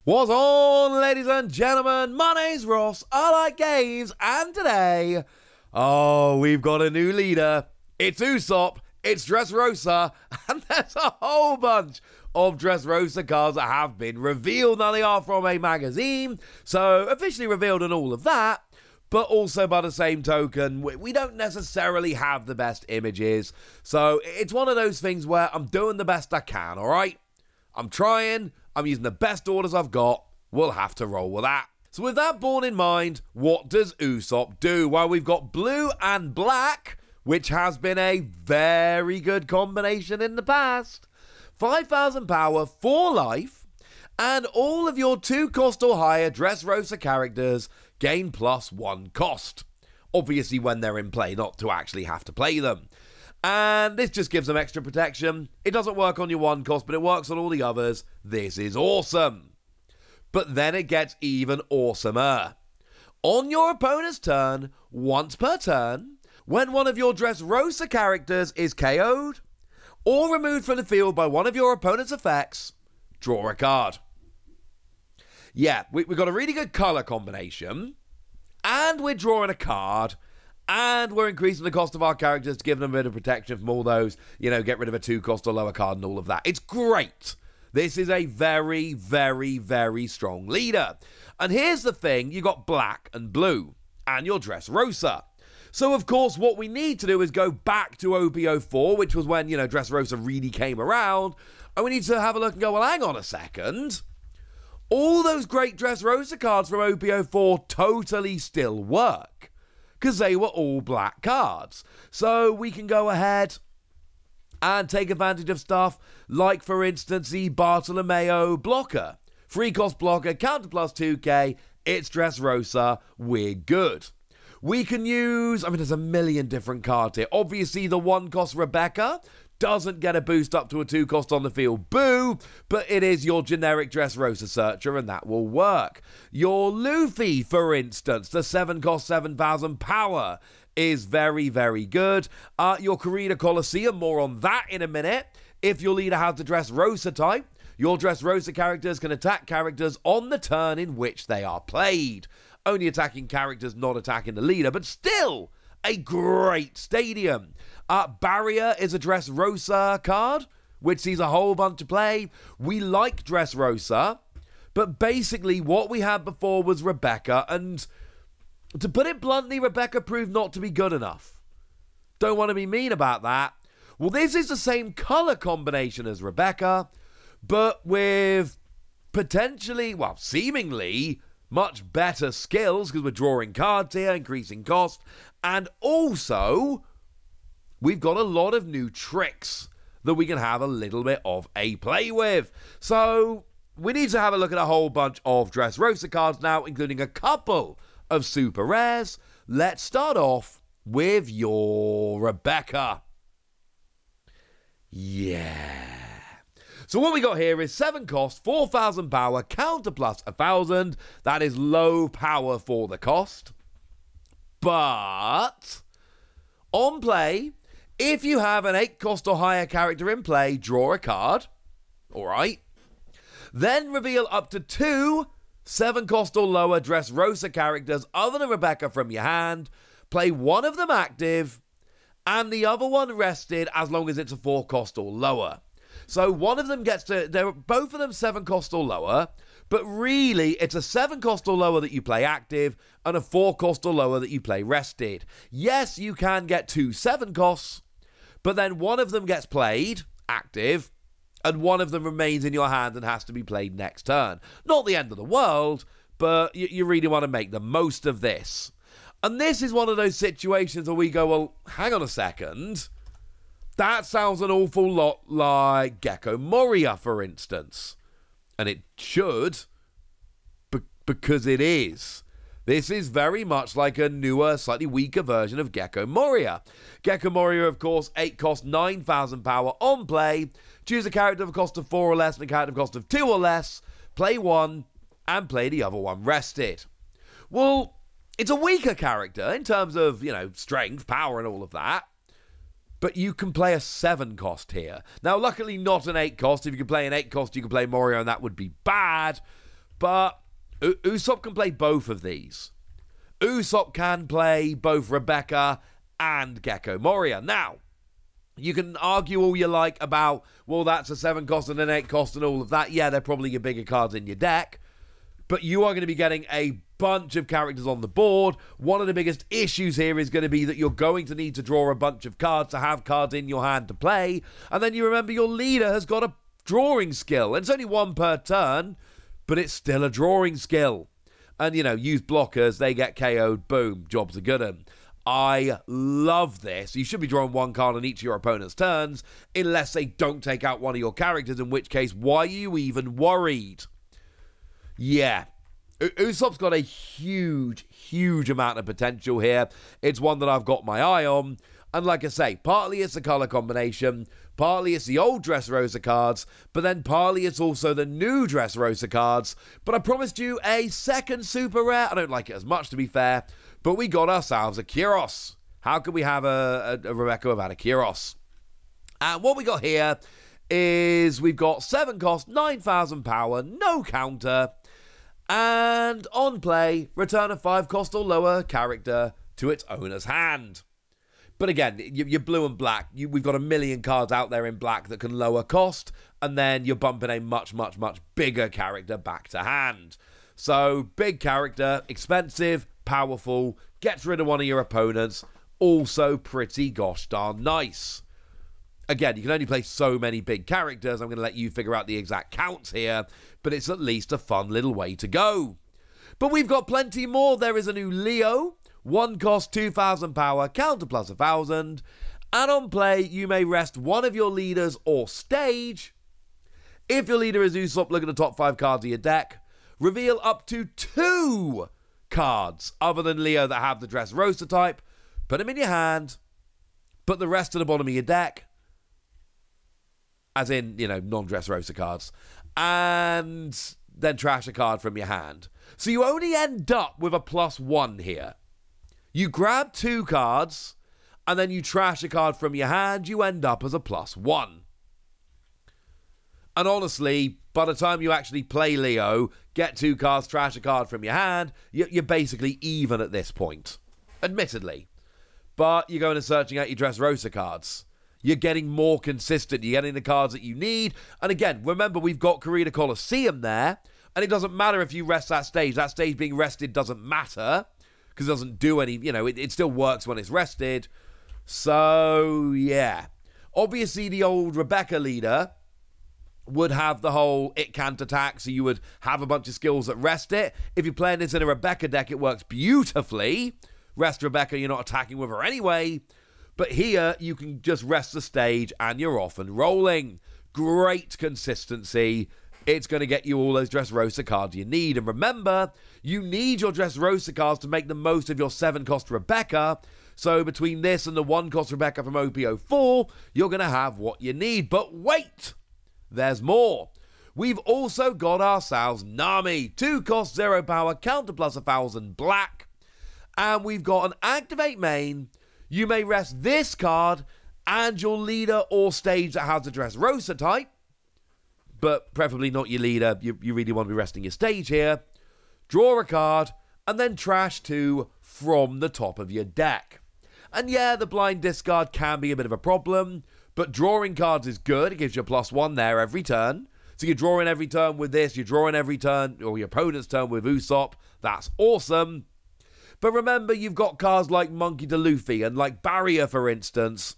What's on, ladies and gentlemen? My name's Ross, I like games, and today, we've got a new leader. It's Usopp, it's Dressrosa, and there's a whole bunch of Dressrosa cards that have been revealed. Now, they are from a magazine, so officially revealed and all of that, but also by the same token, we don't necessarily have the best images. So it's one of those things where I'm doing the best I can, alright? I'm trying. I'm using the best orders I've got. We'll have to roll with that. So with that borne in mind, what does Usopp do? Well, we've got blue and black, which has been a very good combination in the past. 5,000 power, 4 life, and all of your 2 cost or higher Dressrosa characters gain +1 cost. Obviously when they're in play, not to actually have to play them. And this just gives them extra protection. It doesn't work on your 1 cost, but it works on all the others. This is awesome. But then it gets even awesomer. On your opponent's turn, once per turn, when one of your Dressrosa characters is KO'd or removed from the field by one of your opponent's effects, draw a card. Yeah, we've got a really good colour combination, and we're drawing a card. And we're increasing the cost of our characters to give them a bit of protection from all those, get rid of a 2 cost or lower card and all of that. It's great. This is a very, very, very strong leader. And here's the thing, you got black and blue, and your Dressrosa. So, of course, what we need to do is go back to OP04, which was when, Dressrosa really came around, and we need to have a look and go, well, hang on a second. All those great Dressrosa cards from OP04 totally still work, because they were all black cards. So we can go ahead and take advantage of stuff like, for instance, the Bartolomeo blocker. 3 cost blocker, counter +2k, it's Dressrosa, we're good. We can use, there's a million different cards here. Obviously, the 1 cost Rebecca doesn't get a boost up to a 2 cost on the field, boo, but it is your generic Dressrosa searcher, and that will work. Your Luffy, for instance, the 7 cost 7,000 power, is very, very good. Your Corrida Coliseum, more on that in a minute. If your leader has the Dressrosa type, your Dressrosa characters can attack characters on the turn in which they are played. Only attacking characters, not attacking the leader, but still a great stadium. Barrier is a Dressrosa card, which sees a whole bunch of play. We like Dressrosa, but basically what we had before was Rebecca, and to put it bluntly, Rebecca proved not to be good enough. Don't want to be mean about that. Well, this is the same color combination as Rebecca, but with potentially, well, seemingly much better skills, because we're drawing cards here, increasing cost, and also we've got a lot of new tricks that we can have a little bit of a play with. So we need to have a look at a whole bunch of Dressrosa cards now, including a couple of super rares. Let's start off with your Rebecca. Yeah. So what we got here is 7 cost, 4,000 power, counter +1,000. That is low power for the cost. But on play, if you have an 8 cost or higher character in play, draw a card. Alright. Then reveal up to 2 7 cost or lower Dressrosa characters other than Rebecca from your hand. Play one of them active and the other one rested as long as it's a 4 cost or lower. So one of them gets to, they're both of them 7 cost or lower, but really it's a 7 cost or lower that you play active and a 4 cost or lower that you play rested. Yes, you can get 2 7 costs, but then one of them gets played active and one of them remains in your hand and has to be played next turn. Not the end of the world, but you really want to make the most of this. And this is one of those situations where we go, well, hang on a second. That sounds an awful lot like Gekko Moria, for instance. And it should, because it is. This is very much like a newer, slightly weaker version of Gekko Moria. Gekko Moria, of course, 8 cost, 9,000 power on play. Choose a character of a cost of 4 or less and a character of a cost of 2 or less. Play one and play the other one rested. Well, it's a weaker character in terms of, strength, power and all of that. But you can play a 7 cost here. Now, luckily not an 8 cost. If you can play an 8 cost, you can play Moria and that would be bad. But Usopp can play both of these. Usopp can play both Rebecca and Gecko Moria. Now, you can argue all you like about, well, that's a 7 cost and an 8 cost and all of that. Yeah, they're probably your bigger cards in your deck. But you are going to be getting a bunch of characters on the board. One of the biggest issues here is going to be that you're going to need to draw a bunch of cards to have cards in your hand to play. And then you remember your leader has got a drawing skill. And it's only 1 per turn, but it's still a drawing skill. And, you know, use blockers, they get KO'd, boom, job's a good one. I love this. You should be drawing 1 card on each of your opponent's turns, unless they don't take out one of your characters, in which case, why are you even worried? Yeah. Usopp's got a huge amount of potential here. It's one that I've got my eye on. And like I say, partly it's the color combination, partly it's the old Dressrosa cards, but then partly it's also the new Dressrosa cards. But I promised you a second super rare. I don't like it as much, to be fair, but we got ourselves a Kyros. How could we have a Rebecca without a Kyros? And what we got here is we've got 7 cost, 9,000 power, no counter, and on play, return a 5 cost or lower character to its owner's hand. But again, you're blue and black. We've got a million cards out there in black that can lower cost, and then you're bumping a much bigger character back to hand. So, big character, expensive, powerful, gets rid of one of your opponents, also pretty gosh darn nice. Again, you can only play so many big characters. I'm going to let you figure out the exact counts here, but it's at least a fun little way to go. But we've got plenty more. There is a new Leo. 1 cost, 2,000 power, counter plus 1,000. And on play, you may rest one of your leaders or stage. If your leader is Usopp, look at the top 5 cards of your deck. Reveal up to 2 cards other than Leo that have the Dressrosa type. Put them in your hand. Put the rest at the bottom of your deck. As in, you know, non-Dressrosa cards. And then trash a card from your hand. So you only end up with a +1 here. You grab 2 cards, and then you trash a card from your hand, you end up as a +1. And honestly, by the time you actually play Leo, get 2 cards, trash a card from your hand, you're basically even at this point. Admittedly. But you're going and searching out your Dressrosa cards. You're getting more consistent. You're getting the cards that you need. And again, remember, we've got Corrida Coliseum there, and it doesn't matter if you rest that stage. That stage being rested doesn't matter. Because it doesn't do any, you know, it still works when it's rested. So, yeah. Obviously, the old Rebecca leader would have the whole it can't attack, so you would have a bunch of skills that rest it. If you're playing this in a Rebecca deck, it works beautifully. Rest Rebecca, you're not attacking with her anyway. But here, you can just rest the stage and you're off and rolling. Great consistency. It's going to get you all those Dressrosa cards you need. And remember, you need your Dressrosa cards to make the most of your 7 cost Rebecca. So between this and the 1 cost Rebecca from OP04, you're going to have what you need. But wait! There's more. We've also got ourselves Nami. 2 cost, 0 power, counter plus 1,000 black. And we've got an activate main. You may rest this card and your leader or stage that has a Dressrosa type. But preferably not your leader. You really want to be resting your stage here. Draw a card, and then trash 2 from the top of your deck. And yeah, the blind discard can be a bit of a problem, but drawing cards is good. It gives you a +1 there every turn. So you're drawing every turn with this, you're drawing every turn, or your opponent's turn with Usopp. That's awesome. But remember, you've got cards like Monkey D. Luffy and like Barrier, for instance,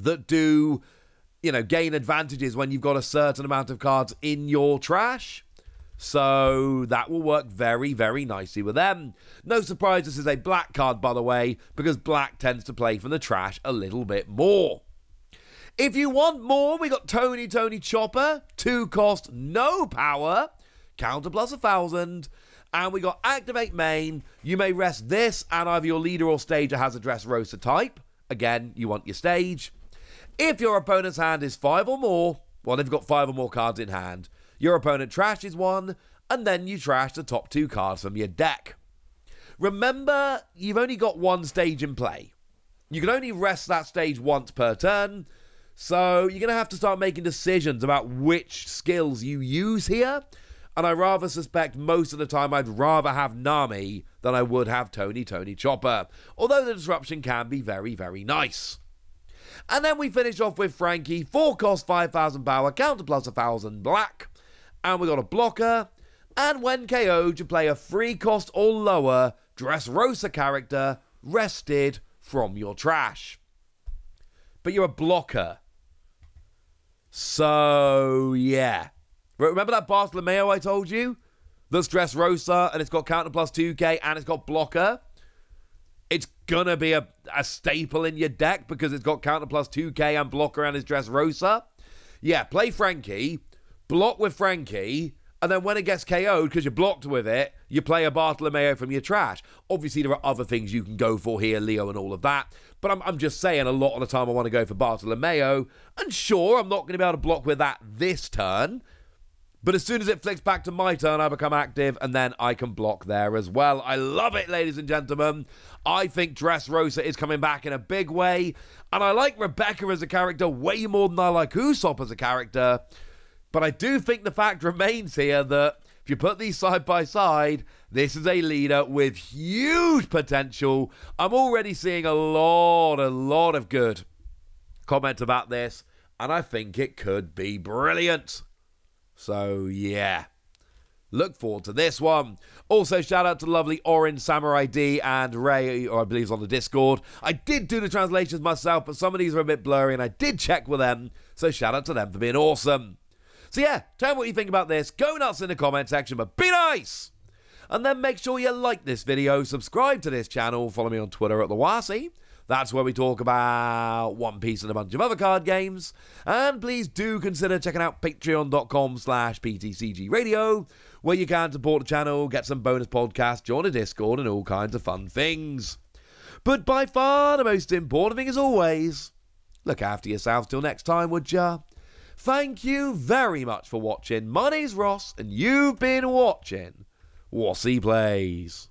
that do, you know, gain advantages when you've got a certain amount of cards in your trash. So that will work very, very nicely with them. No surprise this is a black card, by the way, because black tends to play from the trash a little bit more. If you want more, we got Tony Chopper, 2 cost, no power, counter plus 1,000. And we got activate main. You may rest this and either your leader or stager has a Dressrosa type. Again, you want your stage. If your opponent's hand is 5 or more, well, they've got 5 or more cards in hand, your opponent trashes 1, and then you trash the top 2 cards from your deck. Remember, you've only got 1 stage in play. You can only rest that stage once per turn, so you're going to have to start making decisions about which skills you use here. And I rather suspect most of the time I'd rather have Nami than I would have Tony Chopper. Although the disruption can be very, very nice. And then we finish off with Frankie. 4 cost, 5,000 power, counter plus 1,000 black. And we got a blocker. And when KO'd, you play a 3 cost or lower Dressrosa character rested from your trash. But you're a blocker. So, yeah. Remember that Bartolomeo I told you? That's Dressrosa, and it's got counter plus 2k, and it's got blocker. It's gonna be a staple in your deck because it's got counter plus 2k and blocker and it's Dressrosa. Yeah, play Frankie, block with Frankie, and then when it gets KO'd, because you're blocked with it, you play a Bartolomeo from your trash. Obviously, there are other things you can go for here, Leo and all of that. But I'm just saying, a lot of the time I want to go for Bartolomeo. And sure, I'm not going to be able to block with that this turn. But as soon as it flicks back to my turn, I become active, and then I can block there as well. I love it, ladies and gentlemen. I think Dressrosa is coming back in a big way. And I like Rebecca as a character way more than I like Usopp as a character. But I do think the fact remains here that if you put these side by side, this is a leader with huge potential. I'm already seeing a lot of good comments about this. And I think it could be brilliant. So, yeah. Look forward to this one. Also, shout out to lovely Orange Samurai D and Ray, or I believe is on the Discord. I did do the translations myself, but some of these are a bit blurry, and I did check with them. So, shout out to them for being awesome. So, yeah, tell me what you think about this. Go nuts in the comment section, but be nice! And then make sure you like this video, subscribe to this channel, follow me on Twitter at TheWasi. That's where we talk about One Piece and a bunch of other card games. And please do consider checking out patreon.com/PTCGradio, where you can support the channel, get some bonus podcasts, join a Discord, and all kinds of fun things. But by far the most important thing, as always, look after yourselves till next time, would ya? Thank you very much for watching. My name's Ross, and you've been watching Wasi Plays.